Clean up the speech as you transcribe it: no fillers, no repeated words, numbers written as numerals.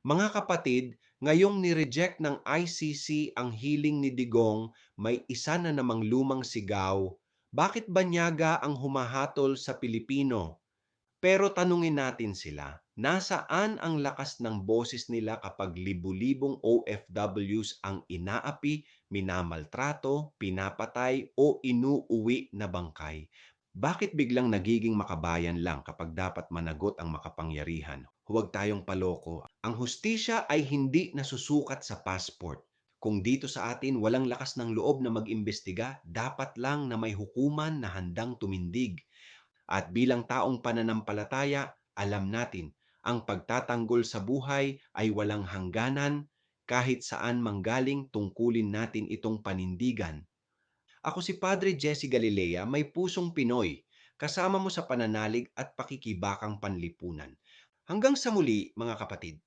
Mga kapatid, ngayong ni-reject ng ICC ang hiling ni Digong, may isa na namang lumang sigaw, bakit banyaga ang humahatol sa Pilipino? Pero tanungin natin sila, nasaan ang lakas ng boses nila kapag libu-libong OFWs ang inaapi, minamaltrato, pinapatay o inuuwi na bangkay? Bakit biglang nagiging makabayan lang kapag dapat managot ang makapangyarihan? Huwag tayong paloko. Ang hustisya ay hindi nasusukat sa passport. Kung dito sa atin walang lakas ng loob na mag-imbestiga, dapat lang na may hukuman na handang tumindig. At bilang taong pananampalataya, alam natin, ang pagtatanggol sa buhay ay walang hangganan kahit saan manggaling tungkulin natin itong panindigan. Ako si Padre Jesse Galilea, may pusong Pinoy, kasama mo sa pananalig at pakikibakang panlipunan. Hanggang sa muli, mga kapatid.